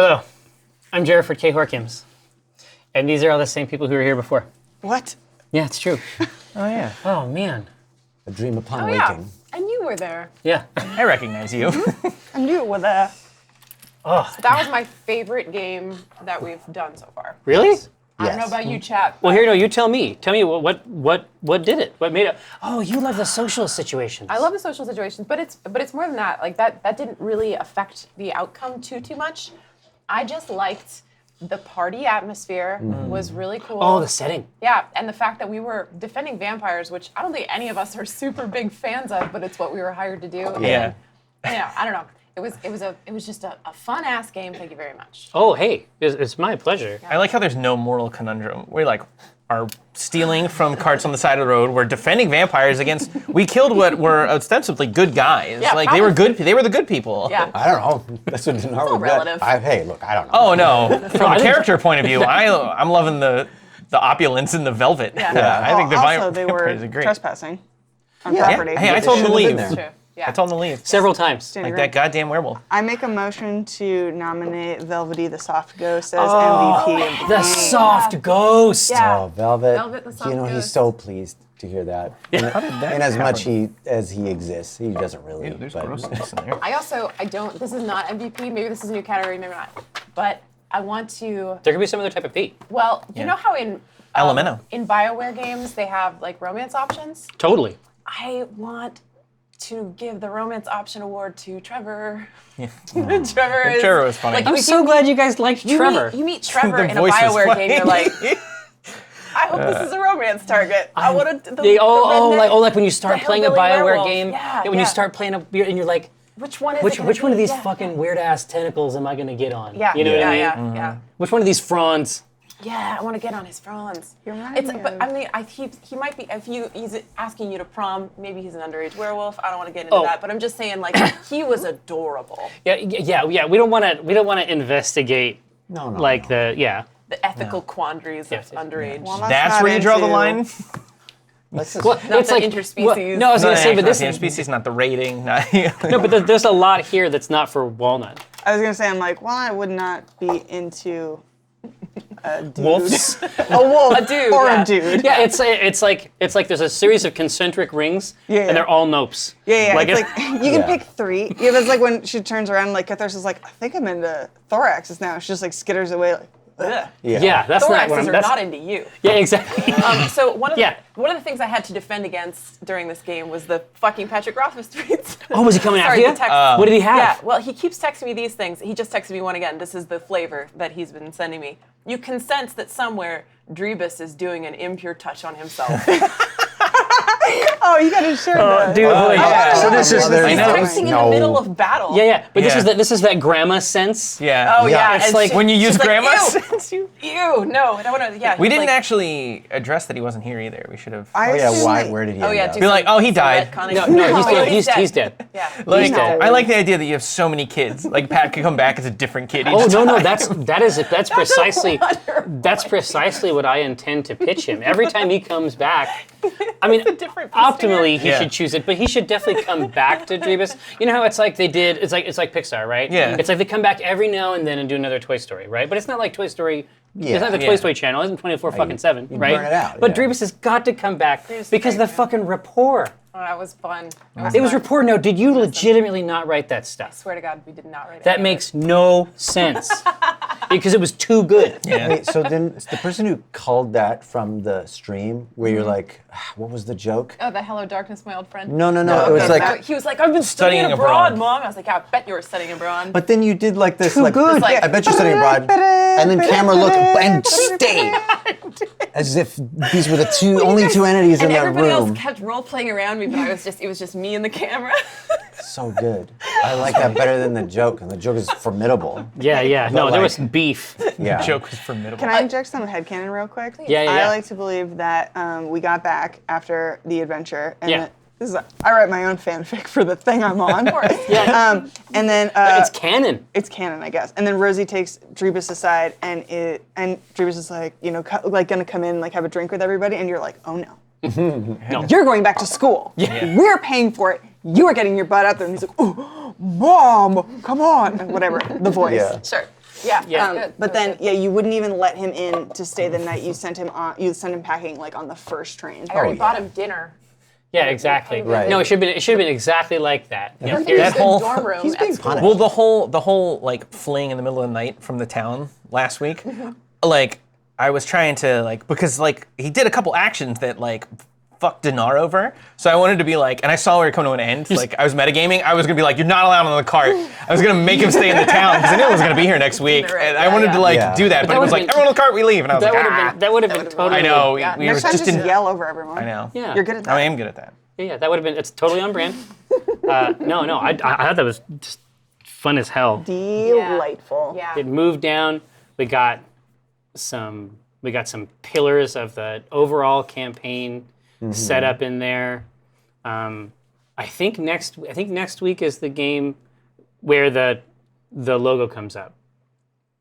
Hello, I'm Jerriford K. Horkins, and these are all the same people who were here before. What? Yeah, it's true. Oh, yeah. Oh, man. A dream upon waking. Yeah. And you were there. Yeah. I recognize you. I knew it was there. Oh, That was my favorite game that we've done so far. really? I don't know about you, chat. Well, here, no, you tell me. Tell me what did it? What made it? Oh, you love the social situations. I love the social situations, but it's more than that. Like that didn't really affect the outcome too much. I just liked the party atmosphere was really cool. Oh, the setting. Yeah, and the fact that we were defending vampires, which I don't think any of us are super big fans of, but it's what we were hired to do. Yeah. And, you know, I don't know. It was just a fun ass game. Thank you very much. Oh, hey, it's my pleasure. I like how there's no moral conundrum. We are stealing from carts on the side of the road. We're defending vampires against. We killed what were ostensibly good guys. Yeah, like they were good. They were the good people. Yeah. I don't know. That's what didn't all relative. Hey, look, I don't know. Oh no. From a character point of view, I'm loving the opulence and the velvet. Yeah. I think the Also, they vampires were are great. trespassing on Yeah. property. Hey, I told him to leave. been True. Yeah. I told him to leave. Several times. Like that goddamn werewolf. I make a motion to nominate Velvety the Soft Ghost as MVP of the The soft ghost. Yeah. Oh, Velvet. Velvet the soft he's ghost. so pleased to hear that. How did that And as much happen? as he exists, he doesn't really. There's but- grossness in there. I don't, this is not MVP, maybe this is a new category, maybe not. But I want to, There could be some other type of P. well, you know how in Elemento. in BioWare games they have like romance options? Totally. I want to give the romance option award to Trevor. Yeah. Trevor was funny. Like, I'm you so glad you guys liked you Trevor. Meet, you meet Trevor The in a voice was BioWare funny. game, you're like, I hope this is a romance target. I want to. Like when you start the playing a hillbilly BioWare werewolf. game. Yeah, when yeah. you start playing and you're like, Which one is which it gonna one of be? these Yeah. fucking weird ass tentacles am I gonna get on? Yeah, You know what I mean? yeah, yeah. Which one of these fronds? Yeah, I want to get on his fronds. You're right. But I mean, he might be. If he's asking you to prom, maybe he's an underage werewolf. I don't want to get into that, but I'm just saying, like, he was adorable. Yeah. We don't want to investigate No. the The ethical quandaries of underage. Well, That's not where you draw the into- line. Let's just, Well, Not it's the like interspecies. no, I was gonna say, but this the species, not the rating. no, but there's a lot here that's not for Walnut. I was gonna say, I'm like, well, I would not be into a dude. Wolves. A wolf. A dude, Or yeah. a dude. Yeah, it's like there's a series of concentric rings, Yeah, and they're all nopes. Yeah. Like It's like, you can pick 3. Yeah, that's like when she turns around, like, Catharsis is like, I think I'm into thoraxes now. She just, like, skitters away, like, ugh. Yeah, that's not what Thoraxes I'm. are That's, not into you. yeah, exactly. So one of Yeah. the things I had to defend against during this game was the fucking Patrick Rothfuss tweets. Oh, was he coming after Sorry, you? the text. What did he have? Yeah, well, he keeps texting me these things. He just texted me one again. This is the flavor that he's been sending me. You can sense that somewhere Drebus is doing an impure touch on himself. Oh, you gotta share that. Dude, yeah. so this is Well, He's know. texting in the No. middle of battle. yeah, but Yeah. this is that grandma sense. Yeah. Oh yeah, It's and like when you use she's like, grandma Ew, sense, you- ew, no, I don't want to. Yeah, We he's didn't like, actually address that he wasn't here either. We should have. I oh, yeah, assume why? that- Where did he Oh end yeah, up? do Be like, some- oh, he some died. retconning. No, he's Oh, dead. He's dead. Yeah. Like, dead. I like the idea that you have so many kids. Like Pat could come back as a different kid. Oh each no, time. that's precisely wonder that's precisely what I intend to pitch him. Every time he comes back, I mean, different optimally he Yeah. should choose it, but he should definitely come back to Drebus. You know how it's like they did? It's like Pixar, right? Yeah. It's like they come back every now and then and do another Toy Story, right? But it's not like Toy Story. It's not the Toy Yeah. Story channel. It isn't 24/7, right? burn it out, But yeah. Drebus has got to come back Here's because the the fucking rapport. Oh, that was fun. It was rapport. No, did you legitimately not write that stuff? Swear to God, we did not write it. That makes no sense because it was too good. Yeah. Wait, so then the person who called that from the stream, where you're like, what was the joke? Oh, the Hello Darkness, my old friend. No. It was like, He was like, I've been studying Studying abroad, abroad. Mom. I was like, yeah, I bet you were studying abroad. but then you did like this, Too like, good. Like- I bet you're studying abroad, and then camera looked and stayed, as if these were the only two entities in and that everybody room. else kept role playing around me, but it was just me and the camera. So good. I like that better than the joke, and the joke is formidable. Yeah. No, there was like- beef. Yeah. Joke was formidable. Can I inject some headcanon real quick? Yeah. I like to believe that we got back after the adventure. And Yeah. I write my own fanfic for the thing I'm on. Of course. Yeah. And then It's canon. it's canon, I guess. And then Rosie takes Drebus aside, and Drebus is like, like gonna come in, like have a drink with everybody, and you're like, oh no. No. You're going back to school. Yeah. We're paying for it. You are getting your butt out there. And he's like, oh, Mom, come on. And whatever, the voice. Yeah. Sure. Yeah. Yeah. Good. But then, you wouldn't even let him in to stay the night. You sent him packing like on the first train. I already bought him dinner. Yeah, exactly. Right. No, it should have been exactly like that. You know, Here's here's- the whole- dorm room He's at being school. punished. Well, the whole like fleeing in the middle of the night from the town last week, like I was trying to because he did a couple actions that fucked Dinar over. So I wanted to be and I saw we were coming to an end. I was metagaming. I was gonna be you're not allowed on the cart. I was gonna make him stay in the town because I knew he was gonna be here next week, Right, and I wanted to Yeah. do that. But it was would've been- everyone on the cart, we leave, and I was that would like, have been that would have been totally. I know. Yeah. We were Next time, just just in. yell over everyone. I know. Yeah. You're good at that. I am good at that. Yeah, that would have been. It's totally on brand. No, I thought that was just fun as hell. Delightful. Yeah. It moved down. We got some pillars of the overall campaign set up in there. I think next week is the game where the logo comes up.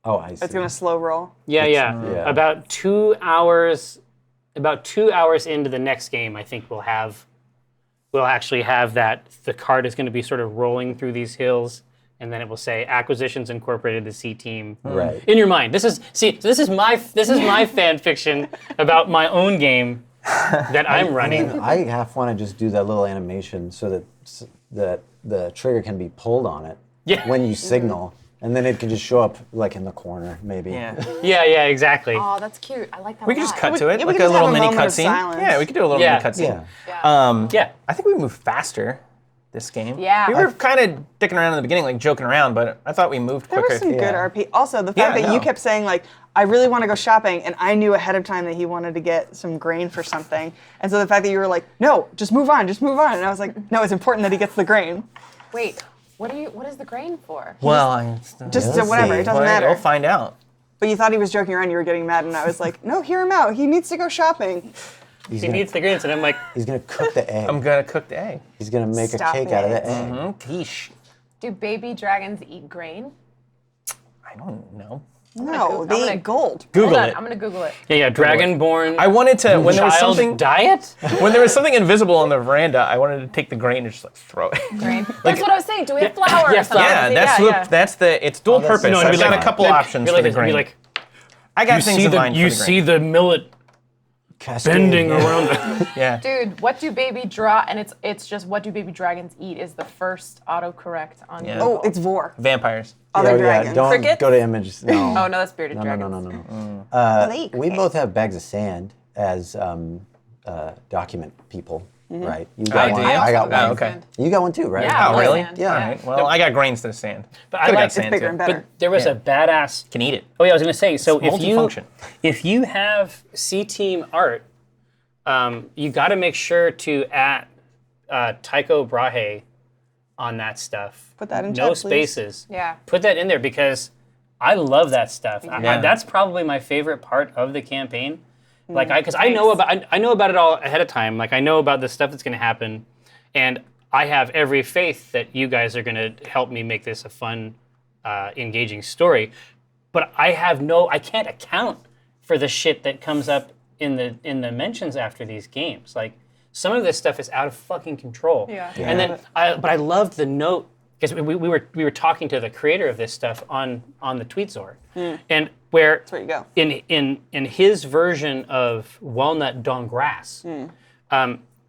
Oh, I see. It's gonna slow roll. Yeah. yeah. About 2 hours into the next game, I think we'll actually have the cart is going to be sort of rolling through these hills, and then it will say Acquisitions Incorporated, the C team. Right. In your mind, this is my fan fiction about my own game that I'm running. I half want to just do that little animation so that the trigger can be pulled on it Yeah. when you signal, and then it can just show up in the corner, maybe. Yeah. Yeah, exactly. Oh, that's cute. I like that. We a could just lot. cut to it, Yeah, we like could a just little have a mini moment of cutscene. silence. Yeah, we could do a little Yeah. mini cutscene. Yeah. Yeah. I think we moved faster this game. Yeah. We were kind of dicking around in the beginning, joking around, but I thought we moved There quicker. was some good Yeah. RP. Also, the Yeah, fact I that you know. kept saying I really want to go shopping, and I knew ahead of time that he wanted to get some grain for something, and so the fact that you were like, no, just move on, and I was like, no, it's important that he gets the grain. Wait, what is the grain for? Well, Just let's whatever, see. it doesn't matter. We'll find out. But you thought he was joking around, you were getting mad, and I was like, no, hear him out. He needs to go shopping. He's He gonna, needs the greens, and I'm like, he's gonna cook the egg. I'm gonna cook the egg. He's gonna make Stop a cake out of it. the egg. Quiche. Do baby dragons eat grain? I don't know. No, I'm they gonna- eat gold. Google Hold on, it. I'm gonna Google it. yeah, Dragonborn. I wanted to when there was child something diet. when there was something invisible on the veranda. I wanted to take the grain and just throw it. Grain. That's what I was saying. Do we have flour Yeah, or something? Yeah, that's it's dual that's- purpose. no, I've it'd be got like- a couple options for the grain. I got things in mind for the grain. the millet Cascade, bending yeah. around. The, Yeah. Dude, what do baby and it's just what do baby dragons eat is the first autocorrect on Yeah. Google. Oh, it's Vor. Vampires. Other Oh, dragons. don't Crickets? go to images. No. Oh no, that's bearded No, dragons. no. They eat We both have bags of sand as document people, right? You got do one. you? I got Oh, one. okay. You got one too, right? Yeah. Oh, really? Sand, Yeah. All right. Well, I got grain instead of sand. but I Could've got like sand, bigger too. and better. But there was a badass. Can eat it. Oh yeah, I was gonna say. So It's multifunction. if you have C team art, you got to make sure to at Tycho Brahe on that stuff. Put that in no chat, please. spaces. Yeah. Put that in there because I love that stuff. Yeah. That's probably my favorite part of the campaign. Like because I know about it all ahead of time. Like I know about the stuff that's going to happen, and I have every faith that you guys are going to help me make this a fun, engaging story. But I can't account for the shit that comes up in the mentions after these games. Like some of this stuff is out of fucking control. Yeah. And then but I loved the note because we were talking to the creator of this stuff on the Tweetzor, and where That's where you go. in his version of Walnut Donggrass,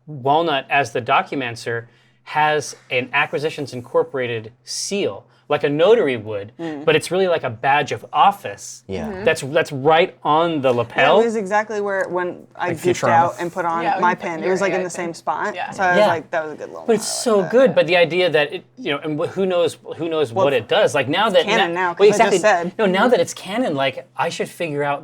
Walnut as the documenter has an Acquisitions Incorporated seal, like a notary would, but it's really like a badge of office. Yeah. That's right on the Yeah, lapel. it was exactly when I geeked Futurama. out and put on Yeah, my you put pin. It your was like AI in the thing. same spot. Yeah. So I was Yeah. like, that was a good little But it's so good. But the idea that it, and who knows what it does. Like now that canon now, 'cause well, I just exactly. said. No, now that it's canon, like I should figure out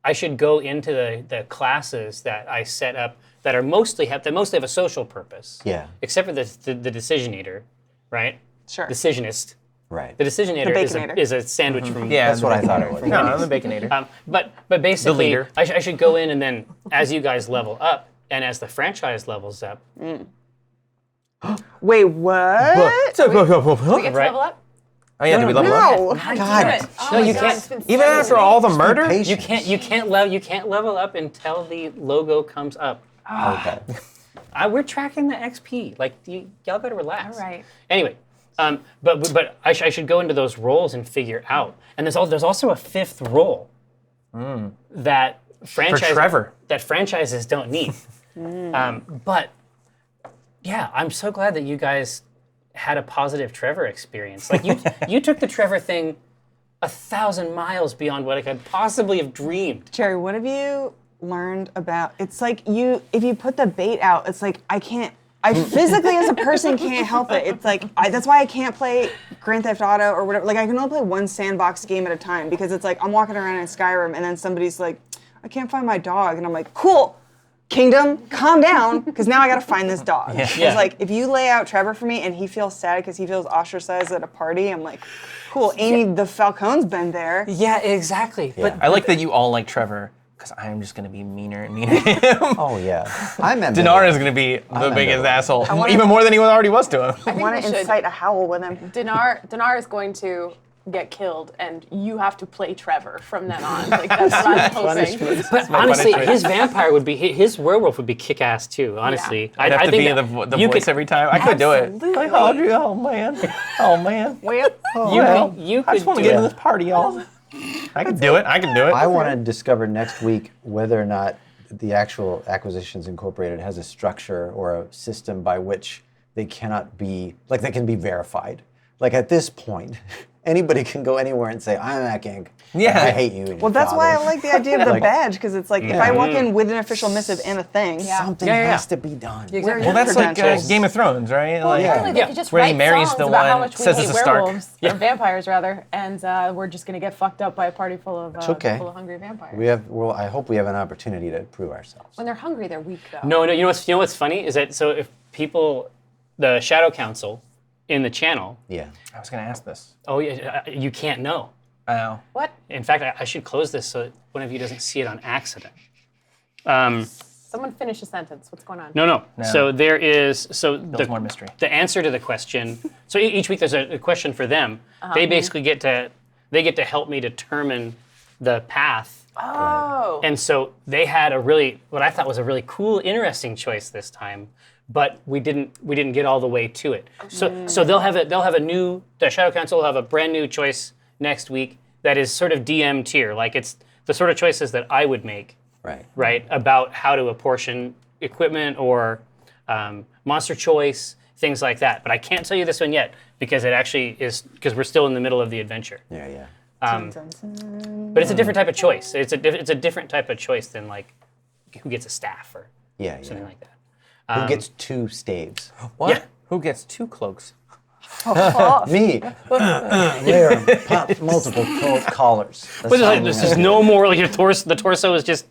I should go into the classes that I set up that mostly have a social purpose. Yeah. Except for the Decisionator, right? Sure. Decisionist. Right. The Decisionator Baconator. is a sandwich from. Yeah, That's what I thought it was. No, I'm the Baconator. But basically, leader. I should go in and then as you guys level up and as the franchise levels up, Wait, what? We get to Right. level up? Oh yeah, did we level up? No. How'd God. do it? Oh No, my you God, can't. it's been Even so after many- all the murder? you can't level up until the logo comes up. Okay. We're tracking the XP. Like y'all gotta relax. All right. Anyway, But I should go into those roles and figure out. And there's also a fifth role that franchises don't need. But yeah, I'm so glad that you guys had a positive Trevor experience. Like you took the Trevor thing 1,000 miles beyond what I could possibly have dreamed. Jerry, what have you learned about? It's like if you put the bait out, it's like I physically as a person can't help it. It's like that's why I can't play Grand Theft Auto or whatever. Like I can only play one sandbox game at a time because it's like I'm walking around in Skyrim and then somebody's like, I can't find my dog, and I'm like, cool. Kingdom, calm down, because now I gotta find this dog. It's like, if you lay out Trevor for me and he feels sad because he feels ostracized at a party, I'm like, cool, Amy the Falcone's been there. Yeah, exactly. Yeah. I like that you all like Trevor, because I'm just going to be meaner and meaner to him. Oh, yeah. I'm Dinar is going to be the biggest asshole, even more than he already was to him. I want to incite a howl with him. Dinar is going to get killed, and you have to play Trevor from then on. Like that's what I'm hoping. But honestly, his werewolf would be kick-ass too. Honestly, I'd have to be the voice every time. I could do it. Like, Audrey, oh man. You I just want to get into this party, y'all. I can do it. I want to discover next week whether or not the actual Acquisitions Incorporated has a structure or a system by which they cannot be, like they can be verified. Like at this point, anybody can go anywhere and say, I'm Acq Inc. Yeah. I hate you. And Well, that's why I like the idea of the badge, because it's like if I walk in with an official missive and a thing, something has to be done. where are Well, your that's like credentials? Game of Thrones, right? Well, Like, apparently they could just Where he write marries songs the about how one, much we says hate it's a Stark. werewolves, or vampires rather, and we're just gonna get fucked up by a party full of hungry vampires. I hope we have an opportunity to prove ourselves. When they're hungry, they're weak though. No, you know what's funny is that so if people, the Shadow Council in the channel. Yeah. I was going to ask this. Oh yeah, you can't know. Oh. What? In fact, I should close this so that one of you doesn't see it on accident. Someone finish a sentence. What's going on? No. So there is Builds more mystery. The answer to the question. So each week there's a question for them. They basically get to help me determine the path. Oh. And so they had what I thought was a really cool, interesting choice this time, but we didn't get all the way to it. So the Shadow Council will have a brand new choice next week that is sort of DM tier, like it's the sort of choices that I would make. Right, about how to apportion equipment or monster choice, things like that. But I can't tell you this one yet because it actually is because we're still in the middle of the adventure. Yeah. But it's a different type of choice. It's a different type of choice than like who gets a staff or something like that. Who gets 2 staves? What? Yeah. Who gets 2 cloaks? Me. There are multiple collars. But this is no more like the torso is just.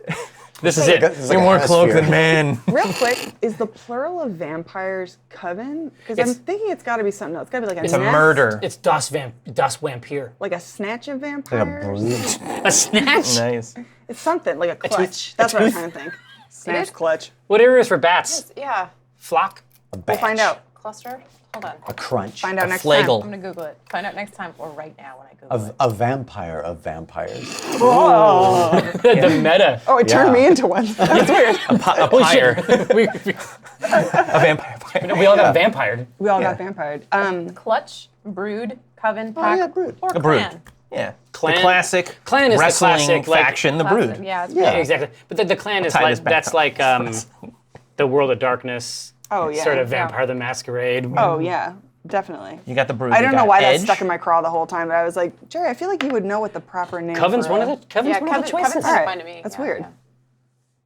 This is it. It's You're like a more cloak hemisphere. than man. Real quick, is the plural of vampires coven? Because I'm thinking it's got to be something else. It's got to be like It's a nest, murder. It's Das Vampire. like a snatch of Like a vampires. brood. A snatch. Nice. It's something like a clutch. That's what I'm trying to think. Snatch, clutch. Whatever it is for bats. Yeah. Flock. We'll find out. Cluster. Hold on. A crunch. Find out next flagel. I'm gonna Google it. Find out next time or right now when I Google it. A vampire of vampires. The meta. Oh, it turned Yeah. me into one. That's weird. A pyre. we A vampire pyre. all got vampired. We all got vampired. Clutch, brood, coven, pack, yeah, brood. or A brood. clan. Yeah. Clan- The classic Clan is the wrestling classic, like- faction, the Classic. brood. Yeah. It's Yeah. Exactly. But the clan is tie like this back that's up. like the World of Darkness. Oh, yeah. Sort of Yeah. Vampire the Masquerade. Oh, yeah. Definitely. You got the brood. I you don't know got why Edge. that stuck in my craw the whole time, but I was like, Jerry, I feel like you would know what the proper name Coven's for one of a- the Coven's Yeah, one of the choices. Coven's All right. fine to me. That's Yeah, weird. yeah.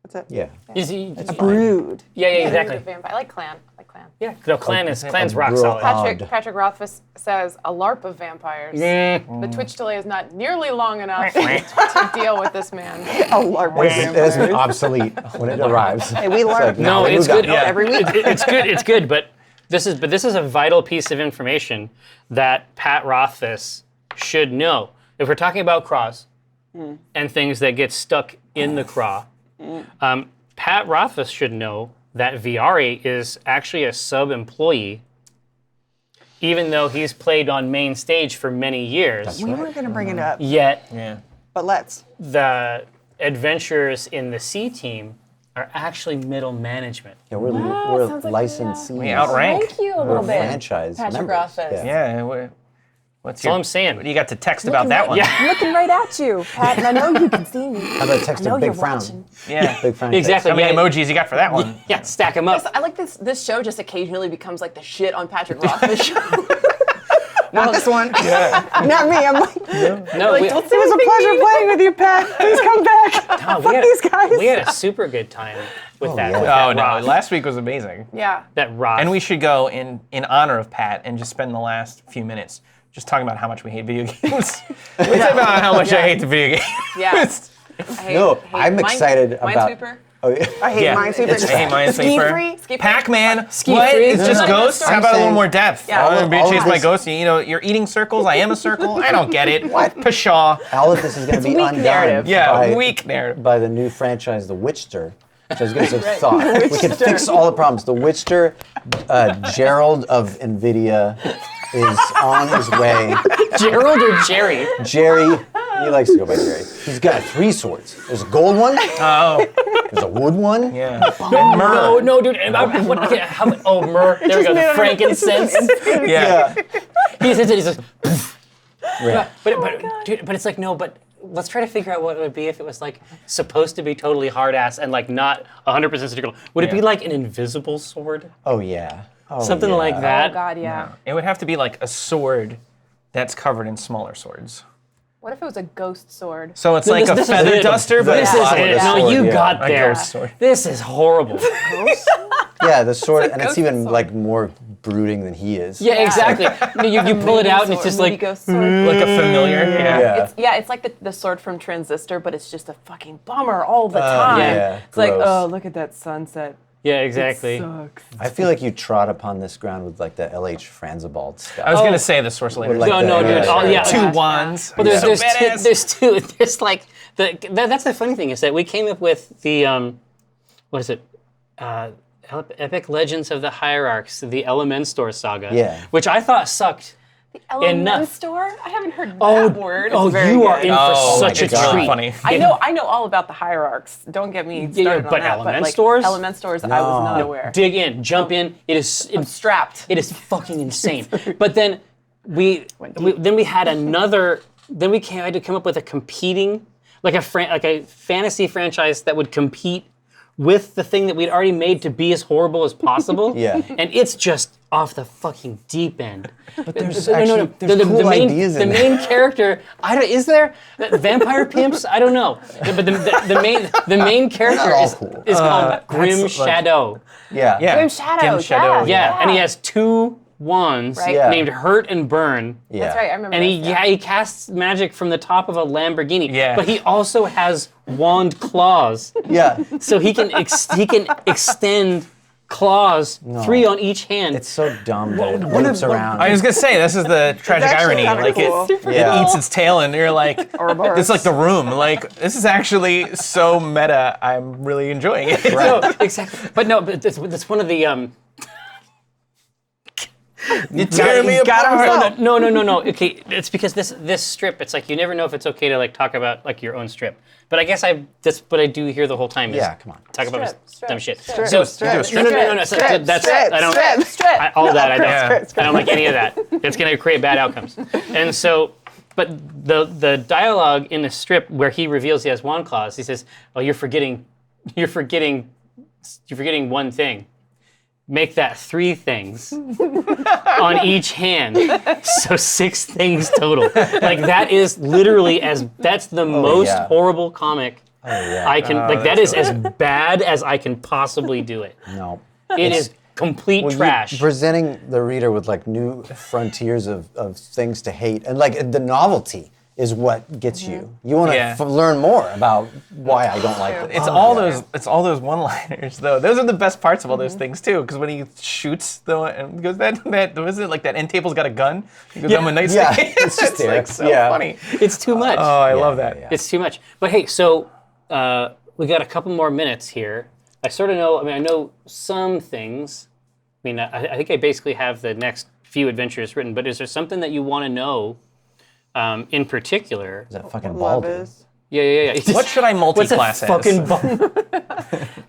That's it. Yeah. It's Brood. Yeah, Brood exactly. of vampire. I like clan. Yeah. No, clan's a rock bro- solid. Patrick Rothfuss says a LARP of vampires. The Twitch delay is not nearly long enough to deal with this man. A LARP of It's vampires. obsolete when it arrives. Hey, we LARP. No, we it's got good. it. Every week. It's good. It's good. But this is a vital piece of information that Pat Rothfuss should know. If we're talking about craws and things that get stuck in the craw, Pat Rothfuss should know that Viari is actually a sub-employee, even though he's played on main stage for many years. We weren't going to bring it up, Yet Yeah. but let's. the adventurers in the C team are actually middle management. Yeah, we're sounds like licensees. We outrank. Thank you a We're little bit. franchise Patrick members. Rothfuss. Yeah. What's That's all I'm saying. What do you got to text about that one? Yeah. I'm looking right at you, Pat, and I know you can see me. How about text I know a big you're frown? watching. Yeah. Big frown. Exactly. How many Yeah. emojis you got for that one? Yeah, stack them up. I like this show just occasionally becomes like the shit on Patrick Rothfuss show. Not this one. Yeah. Not me. I'm like, No, it was a pleasure playing with you, Pat. Please come back. Fuck these guys. We had a super good time with that. yeah. With that Oh no! rock. Last week was amazing. Yeah. That rock. And we should go in honor of Pat and just spend the last few minutes just talking about how much we hate video games. We talk about how much I hate the video game. Yeah. No, I'm excited about. Minesweeper. Oh, yeah. I hate Minesweeper. I hate Minesweeper. Ski free. Pac-Man. What? free? It's just No, ghosts? no, How about a little saying- more depth? Yeah. I'm being all of chased by this- ghosts. You know, you're eating circles. I am a circle. I don't get it. What? Pshaw. All of this is going to be weak undone narrative. Yeah, by, weak narrative. by the new franchise, The Witcher. Which I was going to say thought. We can fix all the problems. The Witcher, Gerald of NVIDIA is on his way. Gerald or Jerry? Jerry, he likes to go by Jerry. He's got 3 swords. There's a gold one. Oh, There's a wood one. yeah. And No, myrrh. no, dude. Myrrh. There we go. The frankincense. Yeah. He says it. He says, Yeah. dude, but it's like no. But let's try to figure out what it would be if it was like supposed to be totally hard ass and like not 100% symmetrical. Would it be Yeah. like an invisible sword? Oh yeah. Oh, Something yeah. like that. Oh God, yeah. It would have to be like a sword that's covered in smaller swords. What if it was a ghost sword? So it's No, like this a is feather it. duster, but This it's is longer. it. No, sword, you yeah. got A there. ghost sword. This is horrible. Yeah, the sword, and it's ghost even sword. like more brooding than he is. Yeah, exactly. You pull it out and it's just Movie like ghost sword. Like a familiar. Yeah. Yeah. It's like the sword from Transistor, but it's just a fucking bummer all the time. yeah, It's like, gross. oh, look at that sunset. yeah, exactly. Sucks. I feel like you trod upon this ground with like the LH Franzabald stuff. I was gonna say the Source Later. Like No, that, no, dude. yeah. Oh, yeah. Two yeah. wands. Well, there's So badass. there's like that's the funny thing is that we came up with the what is it? Epic Legends of the Hierarchs, the Elementor saga. Yeah. Which I thought sucked. Elementor? I haven't heard that word. Oh, It's very you are good. in for Oh, such my a God. treat. Funny. I know all about the hierarchs. Don't get me started but on that. Elementors? But like, Elementors, I was not aware. Dig in, jump in. It is I'm strapped. it is fucking insane. But then we had another. Then we had to come up with a competing, like a fantasy franchise that would compete with the thing that we'd already made to be as horrible as possible. Yeah. And it's just off the fucking deep end. But there's actually cool ideas the in main character. Is there vampire pimps? I don't know. But the main character all is cool. called Grim like- Shadow. Yeah. Yeah. Grim Shadow. Dim Shadow. Yeah, and he has 2 wands Right. Yeah. named Hurt and Burn. Yeah. That's right, I remember And this, he casts magic from the top of a Lamborghini. Yeah. But he also has wand claws, Yeah. so he can extend claws, 3 on each hand. It's so dumb that it whips around. I was gonna say this is the tragic actually irony. kinda Like cool. it Yeah. eats its tail, and you're like, Ouroboros. it's like The Room. Like this is actually so meta. I'm really enjoying it. No, exactly. But no, but that's one of the You tear me got apart. himself. No. Okay, it's because this strip. It's like you never know if it's okay to like talk about like your own strip. But I guess that's what I do here the whole time. Is Yeah, come on. Talk about Strip, dumb shit. strip, So strip, no. So that's I don't. Strip. All that I don't. Yeah. I don't like any of that. It's going to create bad outcomes. And so, but the dialogue in the strip where he reveals he has wand claws, he says, "Oh, you're forgetting one thing. Make that 3 things on each hand, so 6 things total." Like that is literally that's the most yeah. horrible comic yeah. I can. Like that is as bad as I can possibly do it. No. It is complete Well, trash. Presenting the reader with like new frontiers of things to hate, and like the novelty is what gets you. You want to Yeah. learn more about why I don't like it. It's all those one-liners though. Those are the best parts of all those things too. Because when he shoots the one and goes that was it like that end table's got a gun? He goes down with nightstick. Yeah, it's just there. like so Yeah. funny. It's too much. Oh, I love that. yeah. It's too much. But hey, so we got a couple more minutes here. I sort of know. I mean, I know some things. I mean, I think I basically have the next few adventures written. But is there something that you want to know in particular? Is that fucking Love bald? is. Yeah. What should I What's a multi-class as? fucking ball?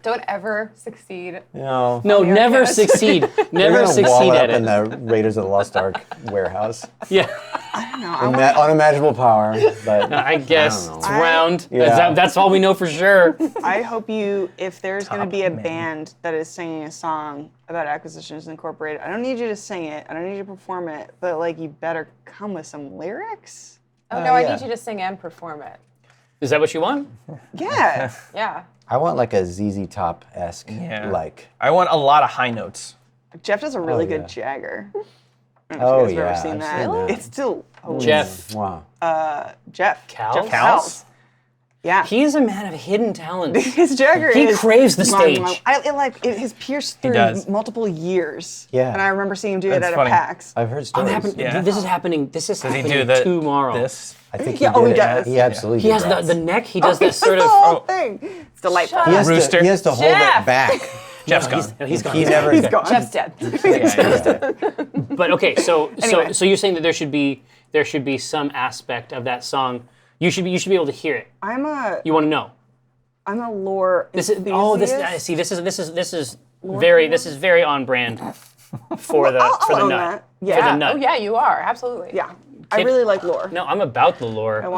Don't ever succeed. No. No, never podcast. succeed. They're Never gonna succeed wall at up in it. the Raiders of the Lost Ark warehouse. Yeah, Unimaginable power, but I guess don't it's know. round. Yeah. That's all we know for sure. I hope if there's going to be a man. band that is singing a song about Acquisitions Incorporated, I don't need you to sing it. I don't need you to perform it, but like you better come with some lyrics. Oh no, I yeah. need you to sing and perform it. Is that what you want? Yeah. Yeah. I want like a ZZ Top-esque, Yeah. like. I want a lot of high notes. Jeff does a really yeah. good Jagger. I don't know Oh if you guys have yeah, ever seen I've that. seen that. It's still Jeff. Wow. Jeff. Cowles? Jeff Cowles. Yeah. He's a man of hidden talents. His Jagger He is craves the stage. It has pierced through does. multiple years. Yeah. And I remember seeing him do it That's at funny. a PAX. I've heard stories. Yeah. This is happening. This is Does he happening do the tomorrow. This? I think Yeah, he oh, did he it. does. He absolutely He has did the neck. He does that That's sort the of. whole thing. It's delightful. He has Rooster. to hold Jeff! it back. Jeff's No, gone. he's gone. He never. He's gone. Jeff's dead. Yeah. But okay, so Anyway. so you're saying that there should be some aspect of that song. You should be able to hear it. I'm You want to know. a lore This is I see. This is very on brand for the I'll for the own nut. that. For Yeah. the nut. Oh yeah, you are absolutely. Yeah. I really like lore. No, I'm about the lore. I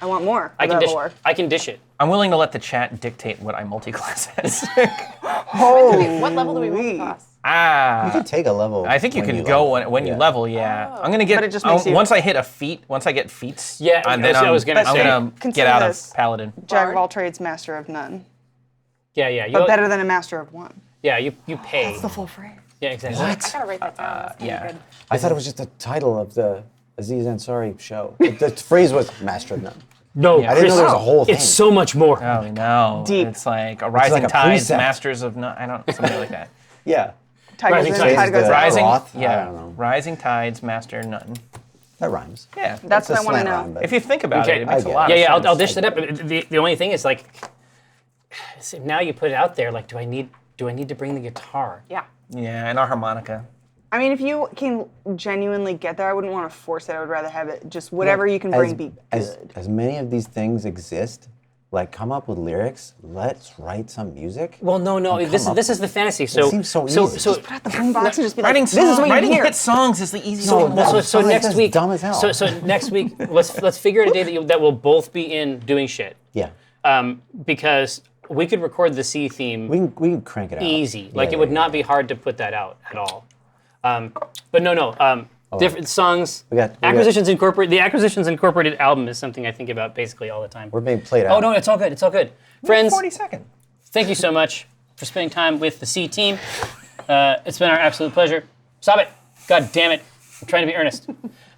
want more I of can that dish. lore. I can dish it. I'm willing to let the chat dictate what I multi-class as. What level do we move class? You can take a level. I think you when can go level. when you Yeah. level, yeah. I'm gonna get, But it just makes you- once I hit a feat, once I get feats, Yeah, and I then was gonna I'm say. gonna get Consider out this. of Paladin. Jack of Bard. all trades, master of none. Yeah. But better than a master of one. Yeah, you pay. That's the full phrase. Yeah, exactly. I gotta write that down. That's yeah. good. I thought it was just the title of the Aziz Ansari show. The phrase was Master of None. No, Yeah. I didn't know there was a Chris, whole thing. It's so much more. Oh no. Deep. It's like a rising like a tides, precept. masters of I don't something like that. Yeah. Tide Rising goes Tides in, tide is goes the out. Rising, Roth? I yeah. don't know. Rising tides, master none. That rhymes. Yeah. That's It's what I want to slant know. rhyme, but- If you think about Okay, it, it makes I a get lot it. of Yeah, sense. I'll dish that up. The only thing is like, now you put it out there. Like, do I need to bring the guitar? Yeah. Yeah, and our harmonica. I mean, if you can genuinely get there, I wouldn't want to force it. I would rather have it just whatever you can bring be good. as many of these things exist, like come up with lyrics. Let's write some music. Well, no. And This come is up the fantasy. So seems so easy. So Put out the boombox and just be like, Writing this is what you writing hear. hit songs is the easiest No, thing. no. so Songs, next that's week. dumb as hell. So next week, let's figure out a day that we'll both be in doing shit. Yeah, Because we could record the C theme we can crank it out. easy. Yeah, Like it yeah, would yeah. not be hard to put that out at all. But no. Different songs. We got- Acquisitions Incorporated. The Acquisitions Incorporated album is something I think about basically all the time. We're being played out. Oh no, it's all good. It's all good. Friends, 40 seconds. thank you so much for spending time with the C team. It's been our absolute pleasure. Stop it. God damn it. I'm trying to be earnest.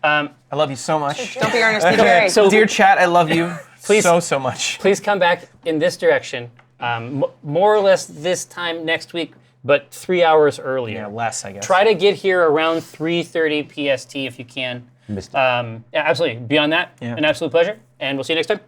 I love you so much. Don't be earnest, be Jerry. So- Dear chat, I love you Please- so much. Please come back in this direction. More or less this time next week, but 3 hours earlier. Yeah, less, I guess. Try to get here around 3:30 PST if you can. Missed it. Yeah, absolutely. Beyond that, Yeah. an absolute pleasure, and we'll see you next time.